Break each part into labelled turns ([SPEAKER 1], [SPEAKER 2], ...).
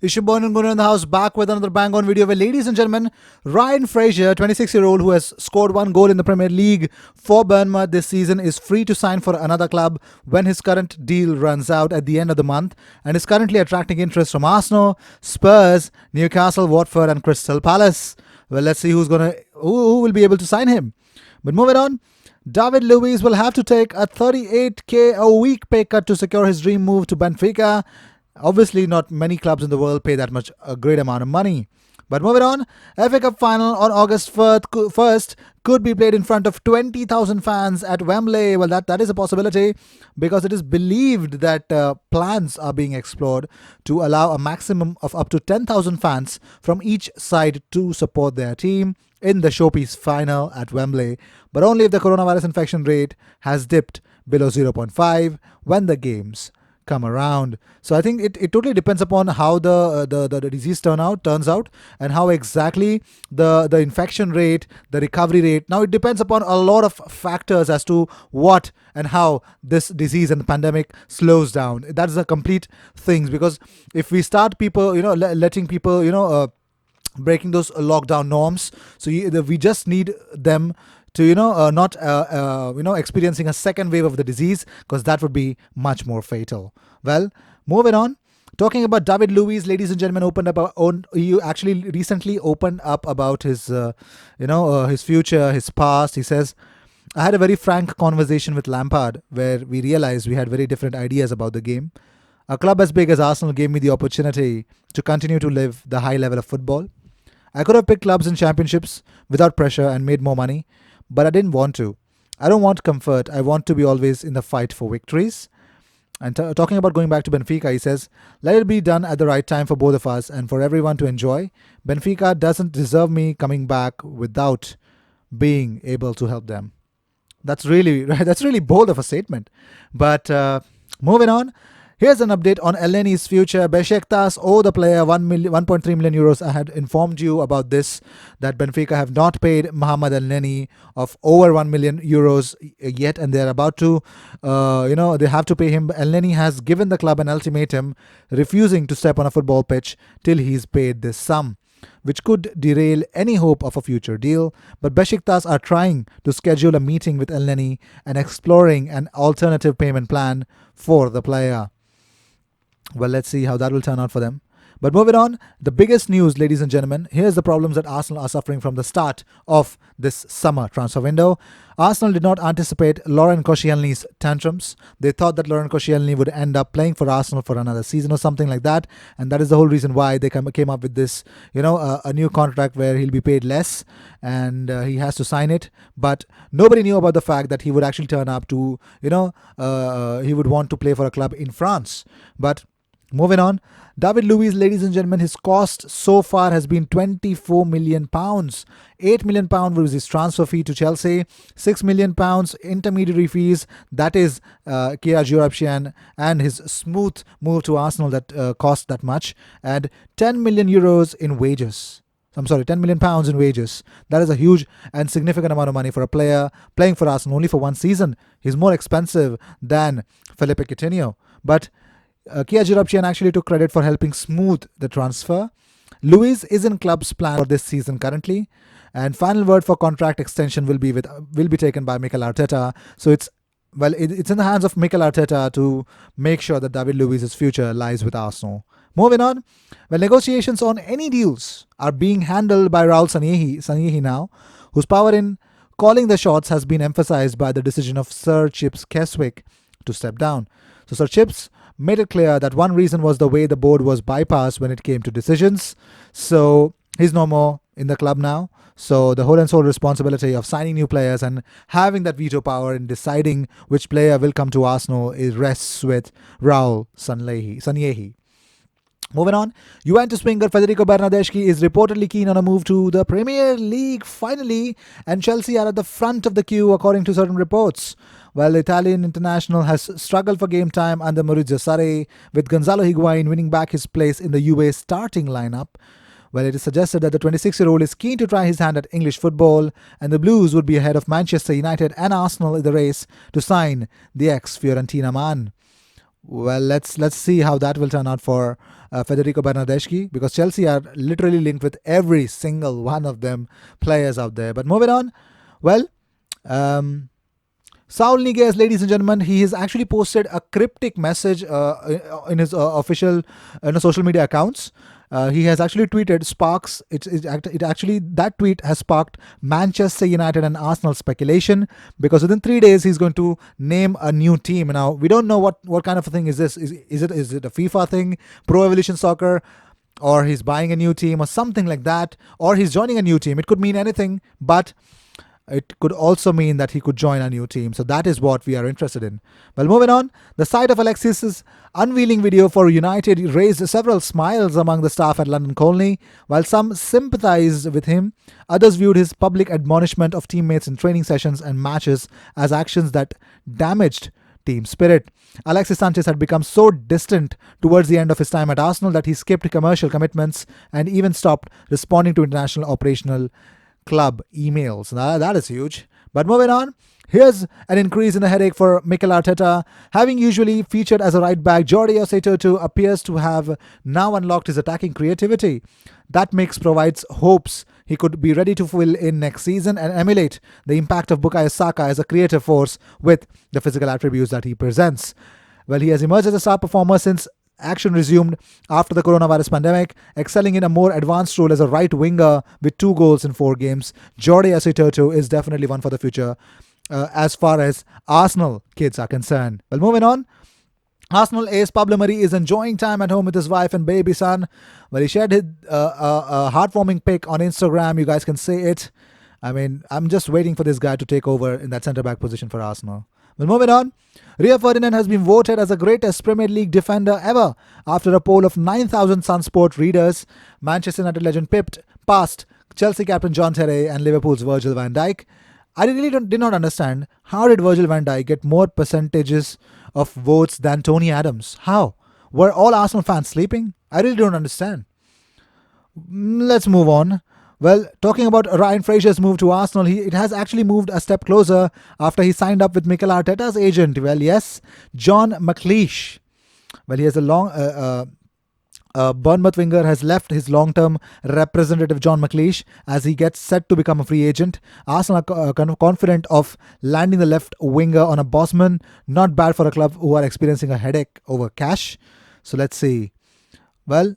[SPEAKER 1] Ishibon and Gunnar in the house, back with another bang on video where, ladies and gentlemen, Ryan Fraser, 26-year-old who has scored one goal in the Premier League for Bournemouth this season, is free to sign for another club when his current deal runs out at the end of the month, and is currently attracting interest from Arsenal, Spurs, Newcastle, Watford, and Crystal Palace. Well, let's see who will be able to sign him. But moving on, David Luiz will have to take a 38k a week pay cut to secure his dream move to Benfica. Obviously, not many clubs in the world pay that much, a great amount of money. But moving on, FA Cup final on August 1st could be played in front of 20,000 fans at Wembley. Well, that is a possibility because it is believed that plans are being explored to allow a maximum of up to 10,000 fans from each side to support their team in the showpiece final at Wembley, but only if the coronavirus infection rate has dipped below zero point 0.5 when the games come around. So I think it totally depends upon how the disease turns out, and how exactly the infection rate, the recovery rate. Now it depends upon a lot of factors as to what and how this disease and the pandemic slows down. That is a complete things, because if we start people, letting people, breaking those lockdown norms, so we just need them to not experiencing a second wave of the disease, because that would be much more fatal. Well, moving on, talking about David Luiz, ladies and gentlemen, he actually recently opened up about his his future, his past. He says, I had a very frank conversation with Lampard where we realized we had very different ideas about the game. A club as big as Arsenal gave me the opportunity to continue to live the high level of football. I could have picked clubs in championships without pressure and made more money, but I didn't want to. I don't want comfort. I want to be always in the fight for victories. And talking about going back to Benfica, he says, let it be done at the right time for both of us and for everyone to enjoy. Benfica doesn't deserve me coming back without being able to help them. That's really bold of a statement. But moving on, here's an update on Elneny's future. Besiktas owe the player 1.3 million euros. I had informed you about this, that Benfica have not paid Mohamed Elneny of over 1 million euros yet, and they're about to, they have to pay him. Elneny has given the club an ultimatum, refusing to step on a football pitch till he's paid this sum, which could derail any hope of a future deal. But Besiktas are trying to schedule a meeting with Elneny and exploring an alternative payment plan for the player. Well, let's see how that will turn out for them. But moving on, the biggest news, ladies and gentlemen, here's the problems that Arsenal are suffering from the start of this summer transfer window. Arsenal did not anticipate Laurent Koscielny's tantrums. They thought that Laurent Koscielny would end up playing for Arsenal for another season or something like that, and that is the whole reason why they came up with this, a new contract where he'll be paid less, and he has to sign it. But nobody knew about the fact that he would actually turn up to, he would want to play for a club in France. But moving on, David Luiz, ladies and gentlemen, his cost so far has been £24 million. £8 million was his transfer fee to Chelsea, £6 million intermediary fees, that is Kia Joorabchian, and his smooth move to Arsenal that cost that much, and €10 million in wages. I'm sorry, £10 million in wages. That is a huge and significant amount of money for a player playing for Arsenal only for one season. He's more expensive than Felipe Coutinho. But Kia Joorabchian actually took credit for helping smooth the transfer. Luiz is in club's plan for this season currently, and final word for contract extension will be taken by Mikel Arteta. So it's in the hands of Mikel Arteta to make sure that David Luiz's future lies with Arsenal. Moving on, negotiations on any deals are being handled by Raul Sanllehi now, whose power in calling the shots has been emphasized by the decision of Sir Chips Keswick to step down. So Sir Chips made it clear that one reason was the way the board was bypassed when it came to decisions. So he's no more in the club now. So the whole and sole responsibility of signing new players and having that veto power in deciding which player will come to Arsenal rests with Raul Sanllehi. Moving on, Juventus winger Federico Bernardeschi is reportedly keen on a move to the Premier League finally, and Chelsea are at the front of the queue according to certain reports. While the Italian international has struggled for game time under Maurizio Sarri, with Gonzalo Higuain winning back his place in the UA starting lineup, well, it is suggested that the 26-year-old is keen to try his hand at English football, and the Blues would be ahead of Manchester United and Arsenal in the race to sign the ex-Fiorentina man. Well, let's see how that will turn out for Federico Bernardeschi, because Chelsea are literally linked with every single one of them players out there. But moving on, well, Saul Niguez, ladies and gentlemen, he has actually posted a cryptic message in his official social media accounts. He has actually tweeted sparks. It actually, that tweet has sparked Manchester United and Arsenal speculation, because within 3 days he's going to name a new team. Now we don't know what kind of a thing is this. Is it a FIFA thing, Pro Evolution Soccer, or he's buying a new team or something like that, or he's joining a new team. It could mean anything, but it could also mean that he could join a new team. So that is what we are interested in. Well, moving on, the sight of Alexis's unveiling video for United raised several smiles among the staff at London Colney. While some sympathised with him, others viewed his public admonishment of teammates in training sessions and matches as actions that damaged team spirit. Alexis Sanchez had become so distant towards the end of his time at Arsenal that he skipped commercial commitments and even stopped responding to international operational club emails. Now, that is huge. But moving on, here's an increase in the headache for Mikel Arteta. Having usually featured as a right back, Jordi Osei appears to have now unlocked his attacking creativity. That mix provides hopes he could be ready to fill in next season and emulate the impact of Bukayo Saka as a creative force with the physical attributes that he presents. Well, he has emerged as a star performer since action resumed after the coronavirus pandemic, excelling in a more advanced role as a right winger with 2 goals in 4 games. Jordi Osei is definitely one for the future as far as Arsenal kids are concerned. Well, moving on, Arsenal ace Pablo Mari is enjoying time at home with his wife and baby son. Well, he shared a heartwarming pic on Instagram. You guys can see it. I mean, I'm just waiting for this guy to take over in that centre-back position for Arsenal. Well, moving on, Rio Ferdinand has been voted as the greatest Premier League defender ever after a poll of 9,000 Sunsport readers. Manchester United legend pipped past Chelsea captain John Terry and Liverpool's Virgil van Dijk. I really did not understand, how did Virgil van Dijk get more percentages of votes than Tony Adams? How? Were all Arsenal fans sleeping? I really don't understand. Let's move on. Well, talking about Ryan Fraser's move to Arsenal, it has actually moved a step closer after he signed up with Mikel Arteta's agent. Well, yes, John McLeish. Well, he has a long... Bournemouth winger has left his long-term representative John McLeish as he gets set to become a free agent. Arsenal are kind of confident of landing the left winger on a Bosman. Not bad for a club who are experiencing a headache over cash. So let's see. Well,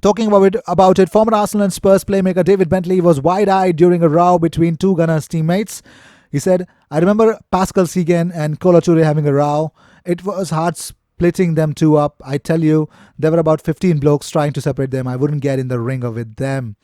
[SPEAKER 1] talking about it, former Arsenal and Spurs playmaker David Bentley was wide-eyed during a row between 2 Gunners teammates. He said, "I remember Pascal Seguin and Kolo Touré having a row. It was hard splitting them 2 up. I tell you, there were about 15 blokes trying to separate them. I wouldn't get in the ring with them."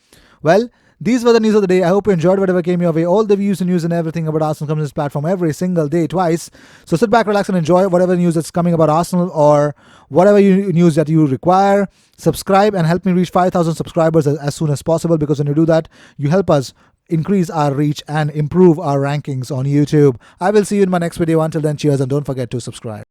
[SPEAKER 1] Well, these were the news of the day. I hope you enjoyed whatever came your way. All the views and news and everything about Arsenal comes on this platform every single day, twice. So sit back, relax and enjoy whatever news that's coming about Arsenal or whatever news that you require. Subscribe and help me reach 5,000 subscribers as soon as possible, because when you do that, you help us increase our reach and improve our rankings on YouTube. I will see you in my next video. Until then, cheers, and don't forget to subscribe.